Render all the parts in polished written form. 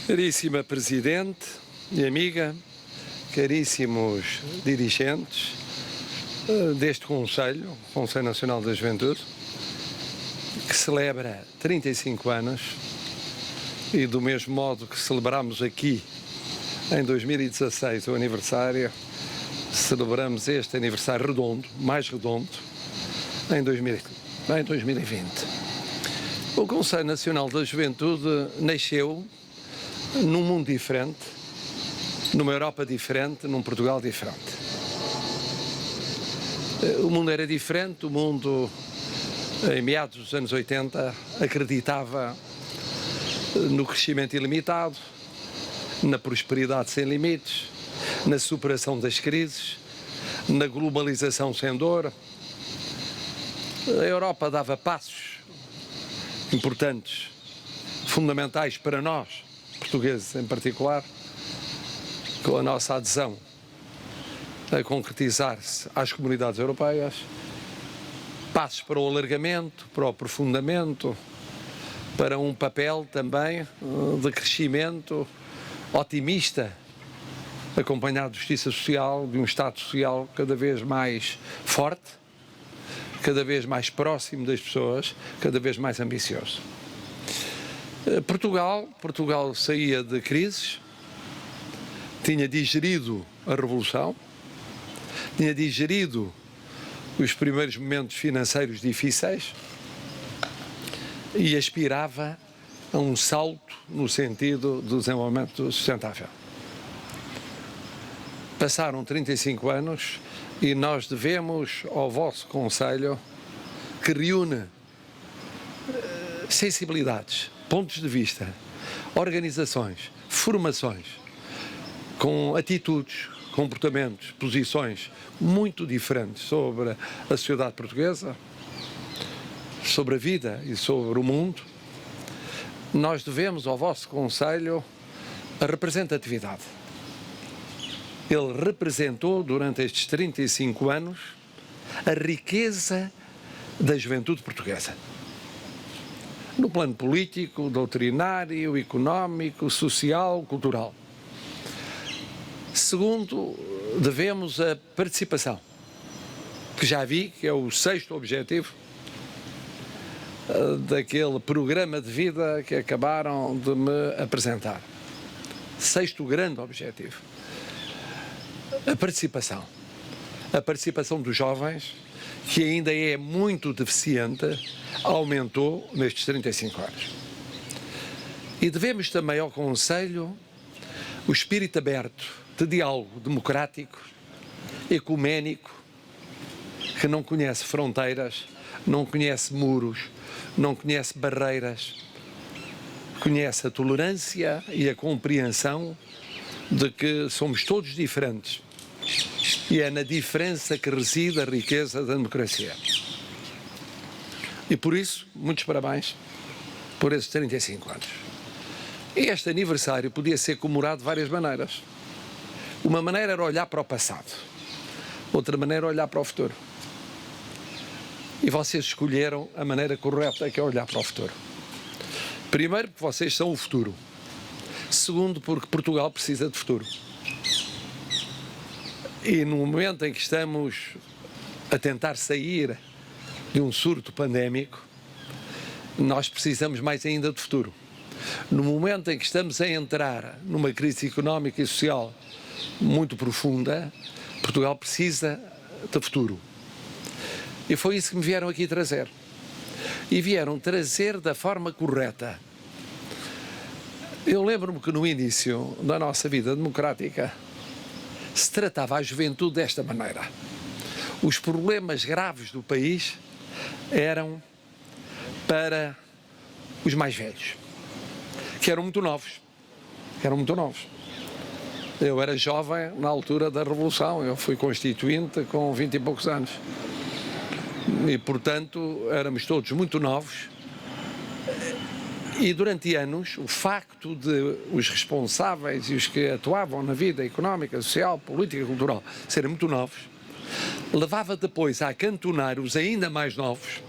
Caríssima Presidente e amiga, caríssimos dirigentes deste Conselho Nacional da Juventude, que celebra 35 anos e do mesmo modo que celebramos aqui em 2016 o aniversário, celebramos este aniversário redondo, mais redondo, em 2020. O Conselho Nacional da Juventude nasceu num mundo diferente, numa Europa diferente, num Portugal diferente. O mundo era diferente, o mundo, em meados dos anos 80, acreditava no crescimento ilimitado, na prosperidade sem limites, na superação das crises, na globalização sem dor. A Europa dava passos importantes, fundamentais para nós, portugueses em particular, com a nossa adesão a concretizar-se às comunidades europeias, passos para o alargamento, para o aprofundamento, para um papel também de crescimento otimista, acompanhado de justiça social, de um Estado social cada vez mais forte, cada vez mais próximo das pessoas, cada vez mais ambicioso. Portugal saía de crises, tinha digerido a Revolução, tinha digerido os primeiros momentos financeiros difíceis e aspirava a um salto no sentido do desenvolvimento sustentável. Passaram 35 anos e nós devemos ao vosso Conselho, que reúne sensibilidades, pontos de vista, organizações, formações, com atitudes, comportamentos, posições muito diferentes sobre a sociedade portuguesa, sobre a vida e sobre o mundo. Nós devemos ao vosso Conselho a representatividade. Ele representou durante estes 35 anos a riqueza da juventude portuguesa. No plano político, doutrinário, económico, social, cultural. Segundo, devemos a participação, que já vi que é o 6º objetivo daquele programa de vida que acabaram de me apresentar. 6º grande objetivo. A participação. A participação dos jovens, que ainda é muito deficiente, aumentou nestes 35 anos. E devemos também ao Conselho o espírito aberto de diálogo democrático, ecuménico, que não conhece fronteiras, não conhece muros, não conhece barreiras, conhece a tolerância e a compreensão de que somos todos diferentes e é na diferença que reside a riqueza da democracia. E por isso, muitos parabéns por esses 35 anos. E este aniversário podia ser comemorado de várias maneiras. Uma maneira era olhar para o passado, outra maneira era olhar para o futuro. E vocês escolheram a maneira correta, que é olhar para o futuro. Primeiro, porque vocês são o futuro. Segundo, porque Portugal precisa de futuro. E no momento em que estamos a tentar sair de um surto pandémico, nós precisamos mais ainda de futuro. No momento em que estamos a entrar numa crise económica e social muito profunda, Portugal precisa de futuro. E foi isso que me vieram aqui trazer. E vieram trazer da forma correta. Eu lembro-me que no início da nossa vida democrática se tratava a juventude desta maneira. Os problemas graves do país eram para os mais velhos, que eram muito novos. Eu era jovem na altura da Revolução, eu fui constituinte com 20 e poucos anos. E, portanto, éramos todos muito novos. E durante anos, o facto de os responsáveis e os que atuavam na vida económica, social, política e cultural serem muito novos, levava depois a acantonar os ainda mais novos,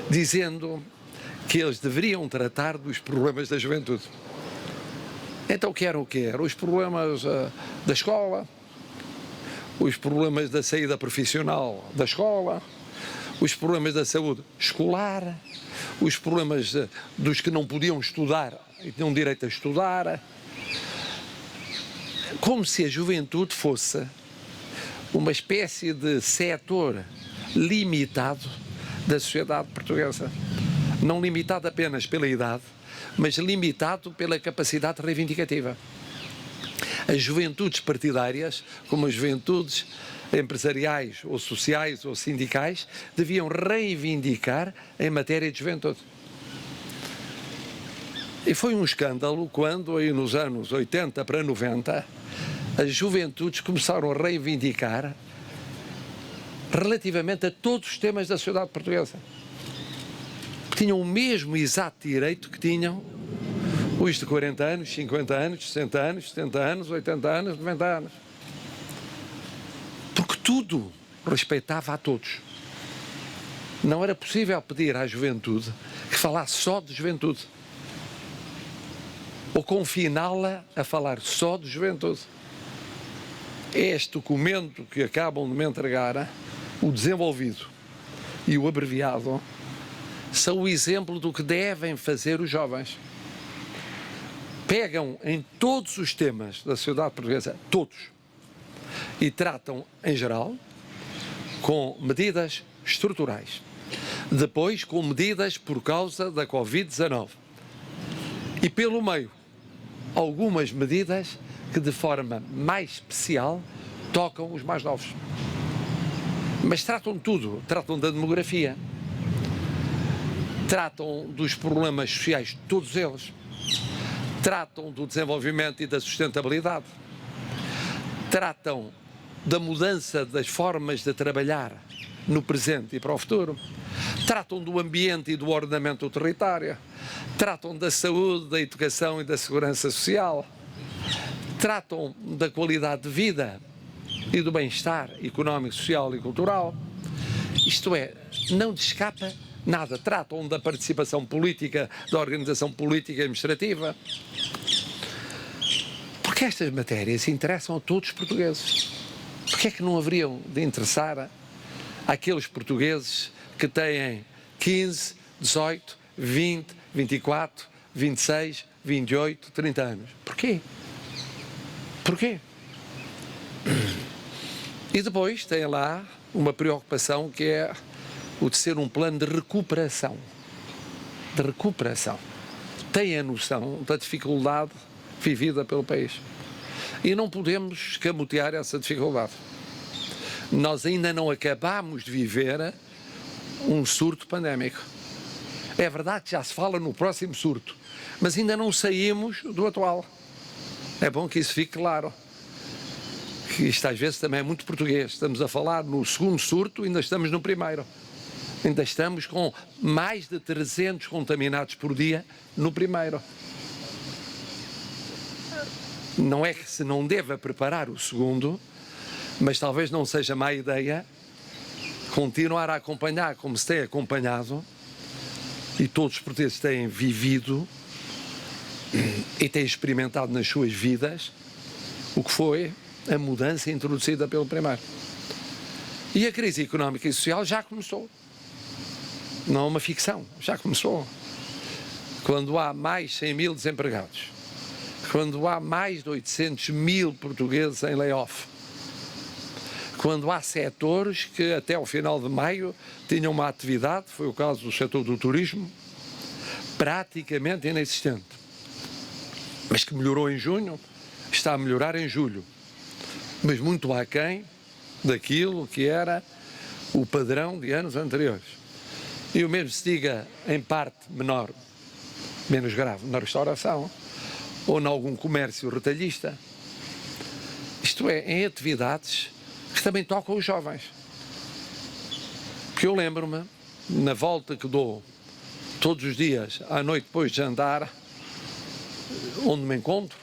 dizendo que eles deveriam tratar dos problemas da juventude. Então, que eram o quê? Eram os problemas da escola, os problemas da saída profissional da escola, os problemas da saúde escolar, os problemas dos que não podiam estudar e tinham direito a estudar. Como se a juventude fosse uma espécie de setor limitado da sociedade portuguesa. Não limitado apenas pela idade, mas limitado pela capacidade reivindicativa. As juventudes partidárias, como as juventudes empresariais ou sociais ou sindicais, deviam reivindicar em matéria de juventude. E foi um escândalo quando, aí nos anos 80 para 90, as juventudes começaram a reivindicar relativamente a todos os temas da sociedade portuguesa. Tinham o mesmo exato direito que tinham os de 40 anos, 50 anos, 60 anos, 70 anos, 80 anos, 90 anos. Porque tudo respeitava a todos. Não era possível pedir à juventude que falasse só de juventude. Ou confiná-la a falar só de juventude. Este documento que acabam de me entregar, o desenvolvido e o abreviado, são o exemplo do que devem fazer os jovens. Pegam em todos os temas da sociedade portuguesa, todos, e tratam, em geral, com medidas estruturais. Depois, com medidas por causa da Covid-19. E, pelo meio, algumas medidas que, de forma mais especial, tocam os mais novos. Mas tratam de tudo. Tratam da demografia. Tratam dos problemas sociais, todos eles. Tratam do desenvolvimento e da sustentabilidade. Tratam da mudança das formas de trabalhar no presente e para o futuro. Tratam do ambiente e do ordenamento território. Tratam da saúde, da educação e da segurança social. Tratam da qualidade de vida e do bem-estar económico, social e cultural. Isto é, não lhes escapa nada. Tratam da participação política, da organização política e administrativa. Porque estas matérias interessam a todos os portugueses. Porque é que não haveriam de interessar àqueles portugueses que têm 15, 18, 20, 24, 26, 28, 30 anos? Porquê? Porquê? E depois tem lá uma preocupação que é o de ser um plano de recuperação. De recuperação. Tem a noção da dificuldade vivida pelo país. E não podemos escamotear essa dificuldade. Nós ainda não acabamos de viver um surto pandémico. É verdade que já se fala no próximo surto, mas ainda não saímos do atual. É bom que isso fique claro. Que isto às vezes também é muito português. Estamos a falar no segundo surto, ainda estamos no primeiro. Ainda estamos com mais de 300 contaminados por dia no primeiro. Não é que se não deva preparar o segundo, mas talvez não seja má ideia continuar a acompanhar como se tem acompanhado, e todos os portugueses têm vivido e têm experimentado nas suas vidas o que foi a mudança introduzida pelo primeiro. E a crise económica e social já começou. Não é uma ficção, já começou. Quando há mais 100 mil desempregados, quando há mais de 800 mil portugueses em layoff, quando há setores que até ao final de maio tinham uma atividade, foi o caso do setor do turismo, praticamente inexistente, mas que melhorou em junho, está a melhorar em julho, mas muito aquém daquilo que era o padrão de anos anteriores. E o mesmo se diga em parte menor, menos grave, na restauração ou em algum comércio retalhista. Isto é, em atividades que também tocam os jovens. Porque eu lembro-me, na volta que dou todos os dias, à noite depois de jantar, onde me encontro,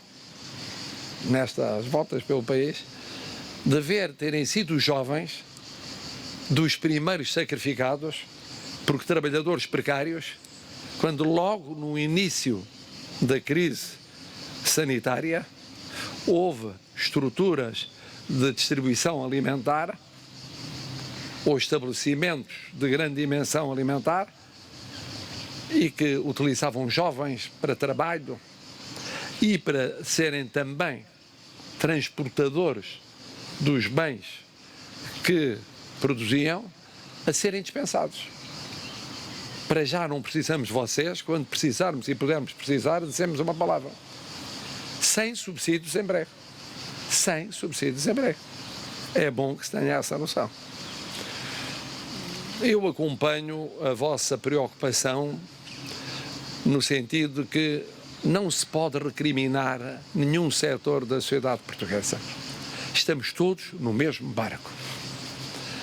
nestas voltas pelo país, de ver terem sido os jovens dos primeiros sacrificados, porque trabalhadores precários, quando logo no início da crise sanitária, houve estruturas de distribuição alimentar ou estabelecimentos de grande dimensão alimentar e que utilizavam jovens para trabalho e para serem também transportadores dos bens que produziam, a serem dispensados. Para já não precisamos de vocês, quando precisarmos e pudermos precisar, dizemos uma palavra. Sem subsídios em breve. Sem subsídios em breve. É bom que se tenha essa noção. Eu acompanho a vossa preocupação no sentido de que não se pode recriminar nenhum setor da sociedade portuguesa. Estamos todos no mesmo barco.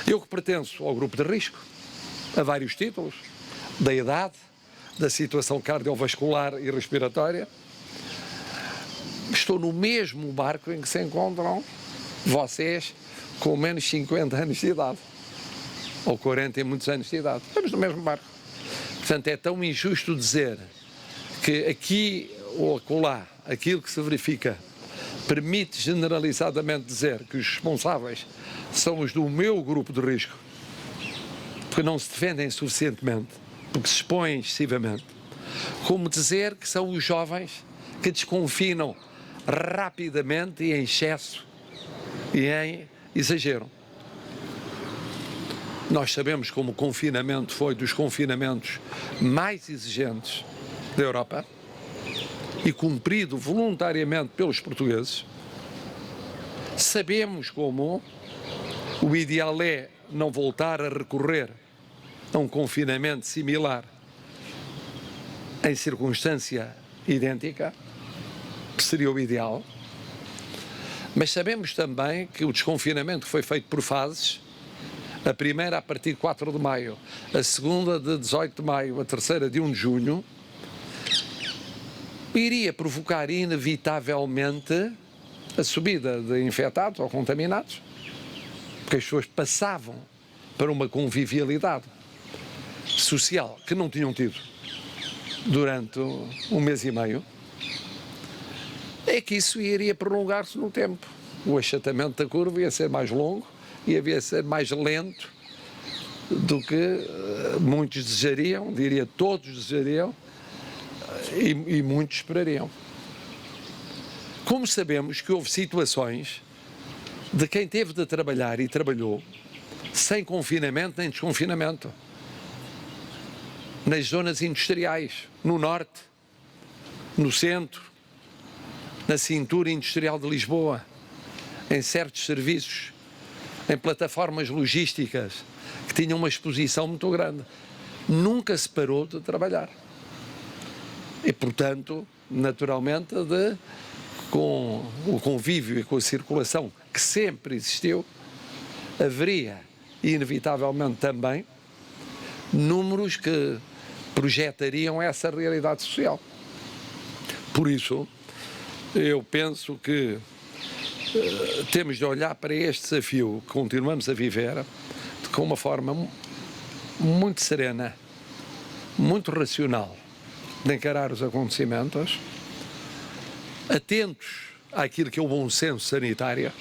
Eu que pertenço ao grupo de risco, a vários títulos, da idade, da situação cardiovascular e respiratória, estou no mesmo barco em que se encontram vocês com menos 50 anos de idade, ou 40 e muitos anos de idade. Estamos no mesmo barco. Portanto, é tão injusto dizer que aqui ou acolá, aquilo que se verifica, permite generalizadamente dizer que os responsáveis são os do meu grupo de risco, porque não se defendem suficientemente, porque se expõem excessivamente, como dizer que são os jovens que desconfinam rapidamente e em excesso e em exagero. Nós sabemos como o confinamento foi dos confinamentos mais exigentes da Europa e cumprido voluntariamente pelos portugueses. Sabemos como o ideal é não voltar a recorrer a um confinamento similar em circunstância idêntica, que seria o ideal, mas sabemos também que o desconfinamento foi feito por fases, a primeira a partir de 4 de maio, a segunda de 18 de maio, a terceira de 1 de junho, iria provocar inevitavelmente a subida de infectados ou contaminados, porque as pessoas passavam para uma convivialidade social que não tinham tido durante 1 mês e meio, é que isso iria prolongar-se no tempo. O achatamento da curva ia ser mais longo e ia ser mais lento do que muitos desejariam, diria todos desejariam, e muitos esperariam. Como sabemos que houve situações de quem teve de trabalhar e trabalhou sem confinamento nem desconfinamento, nas zonas industriais, no norte, no centro, na cintura industrial de Lisboa, em certos serviços, em plataformas logísticas que tinham uma exposição muito grande. Nunca se parou de trabalhar. E, portanto, naturalmente, com o convívio e com a circulação que sempre existiu, haveria, inevitavelmente também, números que projetariam essa realidade social. Por isso, eu penso que temos de olhar para este desafio que continuamos a viver com uma forma muito serena, muito racional de encarar os acontecimentos, atentos àquilo que é o bom senso sanitário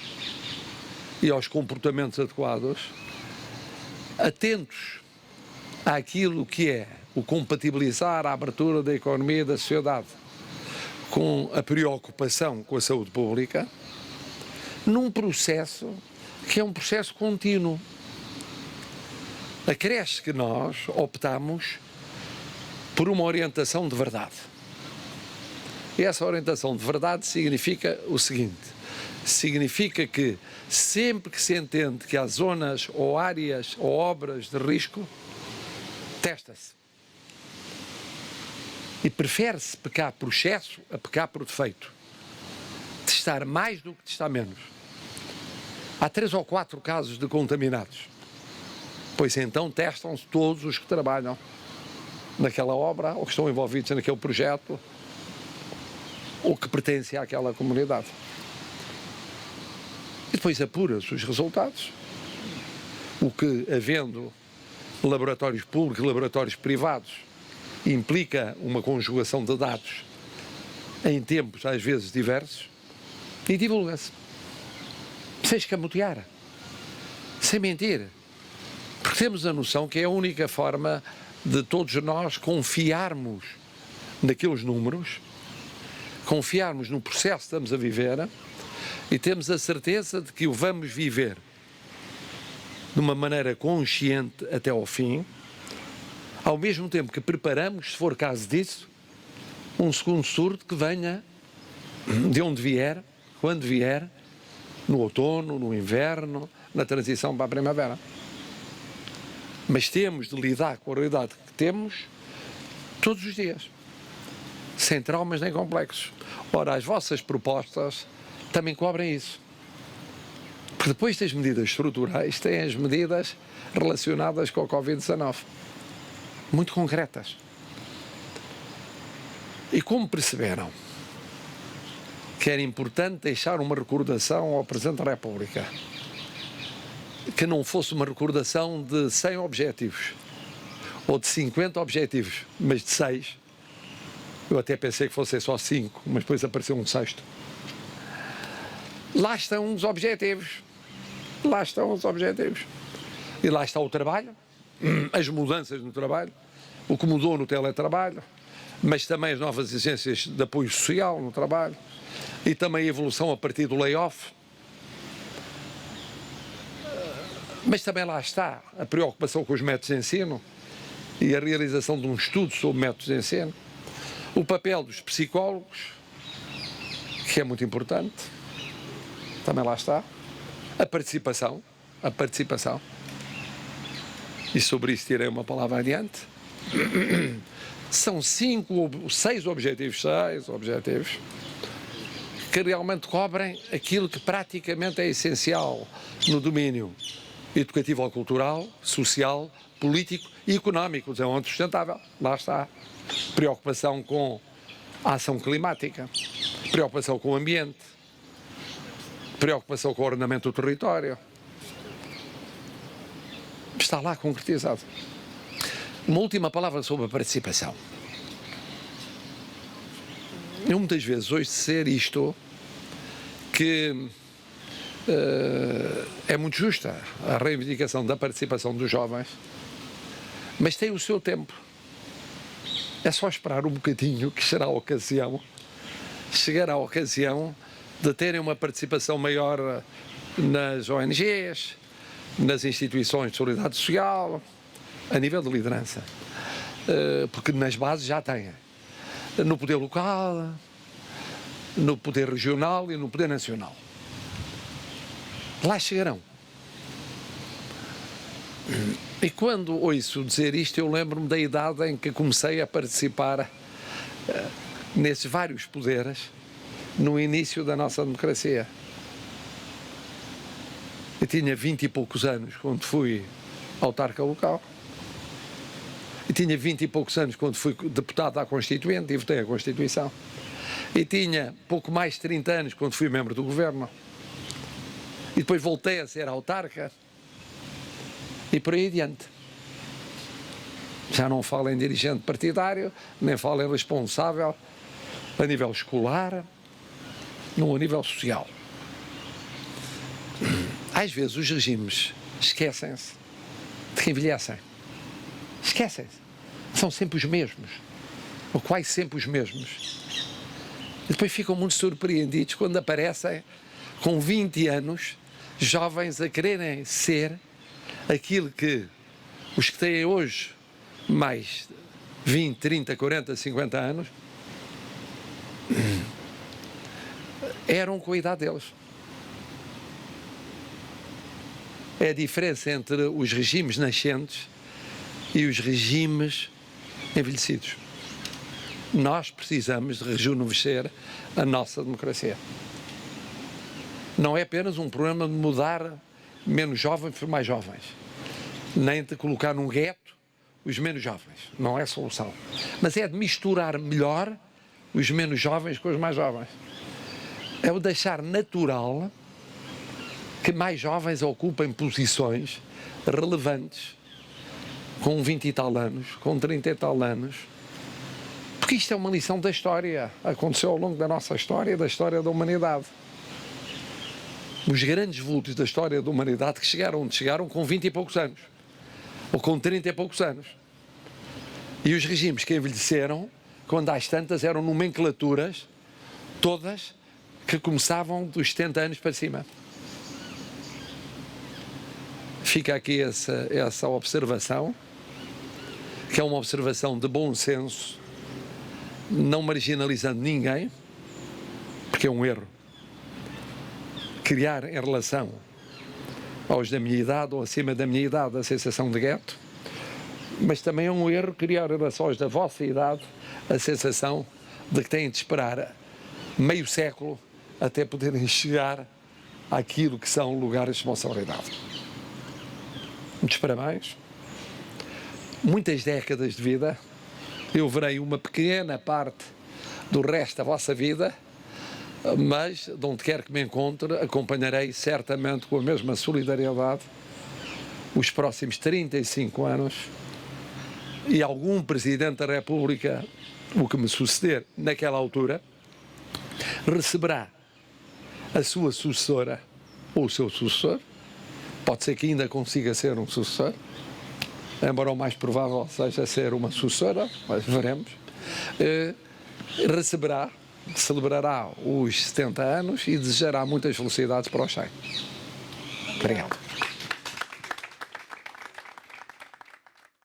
e aos comportamentos adequados, atentos àquilo que é o compatibilizar a abertura da economia e da sociedade com a preocupação com a saúde pública, num processo que é um processo contínuo. Acresce que nós optamos por uma orientação de verdade. E essa orientação de verdade significa o seguinte: significa que sempre que se entende que há zonas ou áreas ou obras de risco, testa-se. E prefere-se pecar por excesso a pecar por defeito. Testar mais do que testar menos. Há 3 ou 4 casos de contaminados. Pois então testam-se todos os que trabalham naquela obra ou que estão envolvidos naquele projeto ou que pertencem àquela comunidade. E depois apura-se os resultados. O que, havendo laboratórios públicos e laboratórios privados, implica uma conjugação de dados em tempos às vezes diversos, e divulga-se. Sem escamotear, sem mentir. Porque temos a noção que é a única forma de todos nós confiarmos naqueles números, confiarmos no processo que estamos a viver e temos a certeza de que o vamos viver de uma maneira consciente até ao fim, ao mesmo tempo que preparamos, se for caso disso, um segundo surto que venha de onde vier, quando vier, no outono, no inverno, na transição para a primavera. Mas temos de lidar com a realidade que temos todos os dias, sem traumas nem complexos. Ora, as vossas propostas também cobrem isso. Porque depois das medidas estruturais, têm as medidas relacionadas com a Covid-19, muito concretas. E como perceberam que era importante deixar uma recordação ao Presidente da República, que não fosse uma recordação de 100 objetivos, ou de 50 objetivos, mas de 6, eu até pensei que fossem só 5, mas depois apareceu um sexto. Lá estão os objetivos. Lá estão os objetivos. E lá está o trabalho, as mudanças no trabalho, o que mudou no teletrabalho, mas também as novas exigências de apoio social no trabalho e também a evolução a partir do layoff. Mas também lá está a preocupação com os métodos de ensino e a realização de um estudo sobre métodos de ensino, o papel dos psicólogos, que é muito importante, também lá está, a participação, e sobre isso tirei uma palavra adiante. São 6 objetivos, que realmente cobrem aquilo que praticamente é essencial no domínio educativo ou cultural, social, político e económico, o desenvolvimento sustentável. Lá está. Preocupação com a ação climática, preocupação com o ambiente, preocupação com o ordenamento do território. Está lá concretizado. Uma última palavra sobre a participação. Eu muitas vezes ouço dizer isto, que é muito justa a reivindicação da participação dos jovens, mas tem o seu tempo. É só esperar um bocadinho que chegará a ocasião de terem uma participação maior nas ONGs, nas instituições de solidariedade social, a nível de liderança, porque nas bases já têm, no poder local, no poder regional e no poder nacional. Lá chegarão. E quando ouço dizer isto, eu lembro-me da idade em que comecei a participar nesses vários poderes no início da nossa democracia. Eu tinha 20 e poucos anos quando fui autarca local. E tinha 20 e poucos anos quando fui deputado à Constituinte e votei a Constituição. E tinha pouco mais de 30 anos quando fui membro do governo. E depois voltei a ser autarca. E por aí adiante. Já não falo em dirigente partidário, nem falo em responsável a nível escolar, não a nível social. Às vezes os regimes esquecem-se de que envelhecem. Esquecem-se. São sempre os mesmos. Ou quase sempre os mesmos. E depois ficam muito surpreendidos quando aparecem com 20 anos jovens a quererem ser aquilo que os que têm hoje mais 20, 30, 40, 50 anos eram com a idade deles. É a diferença entre os regimes nascentes e os regimes envelhecidos. Nós precisamos de rejuvenescer a nossa democracia. Não é apenas um problema de mudar menos jovens por mais jovens, nem de colocar num gueto os menos jovens. Não é solução. Mas é de misturar melhor os menos jovens com os mais jovens. É o deixar natural que mais jovens ocupem posições relevantes com 20 e tal anos, com 30 e tal anos, Porque isto é uma lição da história. Aconteceu ao longo da nossa história, da história da humanidade. Os grandes vultos da história da humanidade que chegaram com 20 e poucos anos. Ou com 30 e poucos anos. E os regimes que envelheceram, quando às tantas, eram nomenclaturas, todas, que começavam dos 70 anos para cima. Fica aqui essa observação, que é uma observação de bom senso, não marginalizando ninguém, porque é um erro criar em relação aos da minha idade ou acima da minha idade a sensação de gueto, mas também é um erro criar em relação aos da vossa idade a sensação de que têm de esperar meio século até poderem chegar àquilo que são lugares de responsabilidade. Muitos parabéns. Muitas décadas de vida. Eu verei uma pequena parte do resto da vossa vida, mas, de onde quer que me encontre, acompanharei certamente com a mesma solidariedade os próximos 35 anos e algum Presidente da República, o que me suceder naquela altura, receberá a sua sucessora ou o seu sucessor, pode ser que ainda consiga ser um sucessor, embora o mais provável seja ser uma sucessora, mas veremos, receberá, celebrará os 70 anos e desejará muitas felicidades para o Chay. Obrigado.